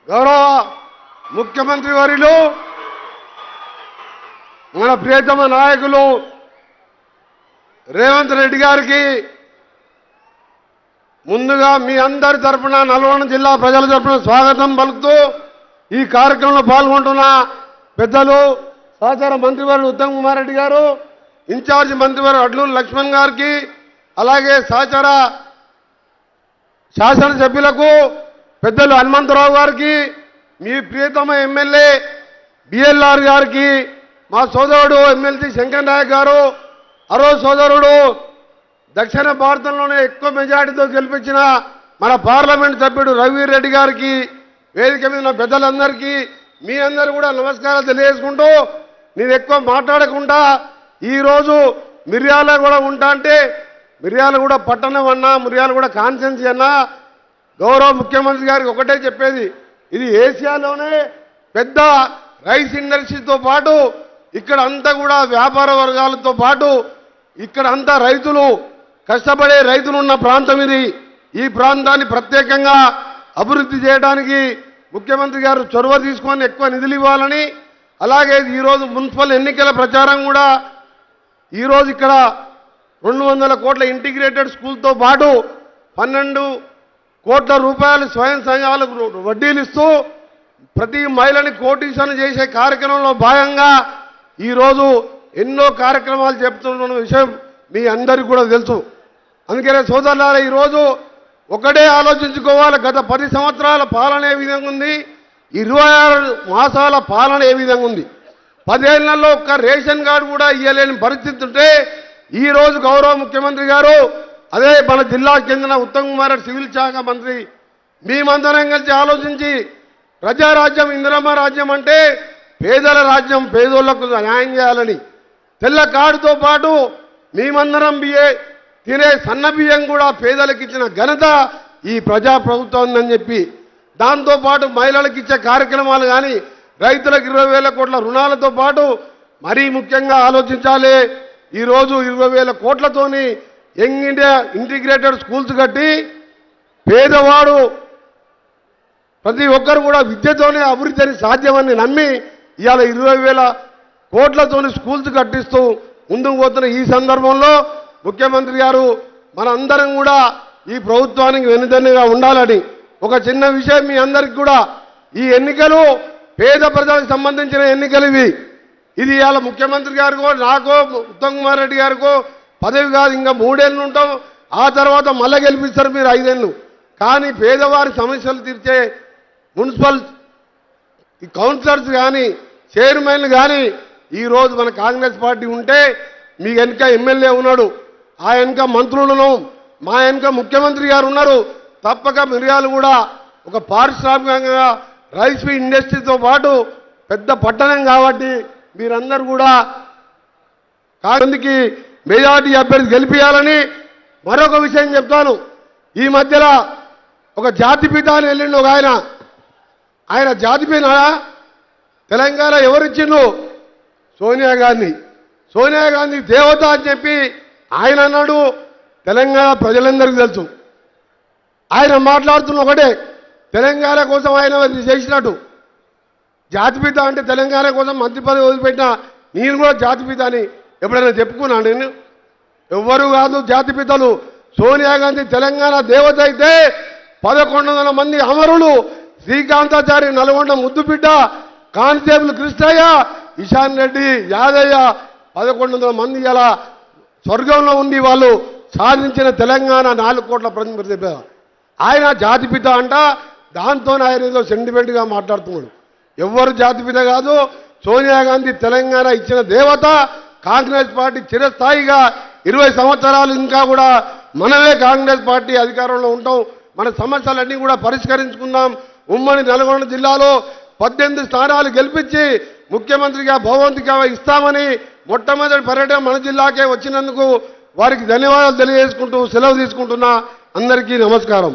గౌరవ ముఖ్యమంత్రి వర్యులు మన ప్రియతమ నాయకులు రేవంత్ రెడ్డి గారికి ముందుగా మీ అందరి తరపున నల్గొండ జిల్లా ప్రజల తరపున స్వాగతం పలుకుతూ ఈ కార్యక్రమంలో పాల్గొంటున్న పెద్దలు సహచార మంత్రివర్యులు ఉత్తమ్ కుమార్ రెడ్డి గారు, ఇన్ఛార్జ్ మంత్రివర్యులు అడ్లూరి లక్ష్మణ్ గారికి, అలాగే సహచార శాసనసభ్యులకు పెద్దలు హనుమంతరావు గారికి, మీ ప్రియతమ ఎమ్మెల్యే బిఎల్ఆర్ గారికి, మా సోదరుడు ఎమ్మెల్సీ శంకర్ నాయక్ గారు, అరో సోదరుడు దక్షిణ భారతంలోనే ఎక్కువ మెజార్టీతో గెలిపించిన మన పార్లమెంట్ సభ్యుడు రఘువీర్ రెడ్డి గారికి, వేదిక మీద ఉన్న పెద్దలందరికీ మీ అందరూ కూడా నమస్కారాలు తెలియజేసుకుంటూ, నేను ఎక్కువ మాట్లాడకుండా ఈరోజు మిర్యాల కూడా ఉంటా అంటే మిర్యాల కూడా పట్టణం అన్నా, మిర్యాల కూడా కాన్స్టిట్యున్సీ అన్నా, గౌరవ ముఖ్యమంత్రి గారికి ఒకటే చెప్పేది, ఇది ఏషియాలోనే పెద్ద రైస్ ఇండస్ట్రీతో పాటు ఇక్కడ అంతా కూడా వ్యాపార వర్గాలతో పాటు ఇక్కడ అంతా రైతులు కష్టపడే రైతులు ఉన్న ప్రాంతం ఇది. ఈ ప్రాంతాన్ని ప్రత్యేకంగా అభివృద్ధి చేయడానికి ముఖ్యమంత్రి గారు చొరవ తీసుకొని ఎక్కువ నిధులు ఇవ్వాలని, అలాగే ఈరోజు మున్సిపల్ ఎన్నికల ప్రచారం కూడా ఈరోజు ఇక్కడ 200 కోట్ల ఇంటిగ్రేటెడ్ స్కూల్తో పాటు 12 కోట్ల రూపాయలు స్వయం సంఘాలకు వడ్డీలు ఇస్తూ ప్రతి మహిళని కోటీశ్వరం చేసే కార్యక్రమంలో భాగంగా ఈరోజు ఎన్నో కార్యక్రమాలు చెప్తున్న విషయం మీ అందరికీ కూడా తెలుసు. అందుకనే సోదరులారా, ఈరోజు ఒకటే ఆలోచించుకోవాలి, గత 10 సంవత్సరాల పాలన ఏ విధంగా ఉంది, 26 మాసాల పాలన ఏ విధంగా ఉంది. 10 ఏళ్లలో ఒక్క రేషన్ కార్డు కూడా ఇవ్వలేని పరిస్థితి ఉంటే ఈరోజు గౌరవ ముఖ్యమంత్రి గారు, అదే మన జిల్లాకు చెందిన ఉత్తమ్ కుమార్ రెడ్డి సివిల్ శాఖ మంత్రి, మేమందరం కలిసి ఆలోచించి ప్రజారాజ్యం ఇందిరమ్మ రాజ్యం అంటే పేదల రాజ్యం, పేదోళ్లకు న్యాయం చేయాలని తెల్ల కార్డుతో పాటు మేమందరం తినే సన్న బియ్యం కూడా పేదలకు ఇచ్చిన ఘనత ఈ ప్రజాప్రభుత్వం ఉందని చెప్పి, దాంతోపాటు మహిళలకు ఇచ్చే కార్యక్రమాలు కానీ రైతులకు 20,000 కోట్ల రుణాలతో పాటు మరీ ముఖ్యంగా ఆలోచించాలి. ఈరోజు 20,000 కోట్లతోని యంగ్ ఇండియా ఇంటిగ్రేటెడ్ స్కూల్స్ కట్టి పేదవాడు ప్రతి ఒక్కరు కూడా విద్యతోనే అభివృద్ధిని సాధ్యమని నమ్మి ఇవాళ 20,000 కోట్లతోని స్కూల్స్ కట్టిస్తూ ముందుకు పోతున్న ఈ సందర్భంలో ముఖ్యమంత్రి గారు మనందరం కూడా ఈ ప్రభుత్వానికి వెనుదన్నుగా ఉండాలని ఒక చిన్న విషయం మీ అందరికీ కూడా, ఈ ఎన్నికలు పేద ప్రజలకు సంబంధించిన ఎన్నికలు ఇది ఇవాళ ముఖ్యమంత్రి గారికో నాకో ఉత్తమ్ కుమార్ రెడ్డి గారికో పదవి కాదు, ఇంకా 3 ఏళ్ళు ఉంటాం, ఆ తర్వాత మళ్ళీ గెలిపిస్తారు మీరు 5 ఏళ్ళు. కానీ పేదవారి సమస్యలు తీర్చే మున్సిపల్ కౌన్సిలర్స్ కానీ చైర్మన్లు కానీ ఈరోజు మన కాంగ్రెస్ పార్టీ ఉంటే మీ వెనుక ఎమ్మెల్యే ఉన్నాడు, ఆ వెనుక మంత్రులను, మా వెనుక ముఖ్యమంత్రి గారు ఉన్నారు. తప్పక మిర్యాలు కూడా ఒక పారిశ్రామికంగా రైస్ ఇండస్ట్రీతో పాటు పెద్ద పట్టణం కాబట్టి మీరందరూ కూడా కాంగ్రెస్కి మెజార్టీ అభ్యర్థి గెలిపించాలని. మరొక విషయం చెప్తాను, ఈ మధ్యలో ఒక జాతిపిత అని వెళ్ళిండు ఒక ఆయన జాతిపిత తెలంగాణ ఎవరిచ్చిండు? సోనియా గాంధీ. సోనియా గాంధీ దేవత అని చెప్పి ఆయన అన్నాడు. తెలంగాణ ప్రజలందరికీ తెలుసు. ఆయన మాట్లాడుతున్న ఒకటే, తెలంగాణ కోసం ఆయన చేసినట్టు. జాతిపిత అంటే తెలంగాణ కోసం మంత్రి పదవి వదిలిపెట్టిన నేను కూడా జాతిపిత అని ఎప్పుడైనా చెప్పుకున్నాను నేను? ఎవ్వరు కాదు జాతిపితలు. సోనియా గాంధీ తెలంగాణ దేవత అయితే 1100 మంది అమరులు, శ్రీకాంతాచారి, నల్గొండ ముద్దుబిడ్డ, కానిస్టేబుల్ కృష్ణయ్య, ఇషాన్ రెడ్డి, యాదయ్య 1100 మంది ఇలా స్వర్గంలో ఉండి వాళ్ళు సాధించిన తెలంగాణ 4 కోట్ల ప్రజలు. ఆయన జాతిపిత అంట, దాంతో ఆయన ఏదో సెంటిమెంట్గా మాట్లాడుతున్నాడు. ఎవ్వరు జాతిపిత కాదు. సోనియా గాంధీ తెలంగాణ ఇచ్చిన దేవత. కాంగ్రెస్ పార్టీ చిరస్థాయిగా 20 సంవత్సరాలు ఇంకా కూడా మనమే కాంగ్రెస్ పార్టీ అధికారంలో ఉంటాం. మన సమస్యలన్నీ కూడా పరిష్కరించుకుందాం. ఉమ్మడి నల్గొండ జిల్లాలో 18 స్థానాలు గెలిపించి ముఖ్యమంత్రిగా భగవంతుగా ఇస్తామని మొట్టమొదటి పర్యటన మన జిల్లాకే వచ్చినందుకు వారికి ధన్యవాదాలు తెలియజేసుకుంటూ సెలవు తీసుకుంటున్నా. అందరికీ నమస్కారం.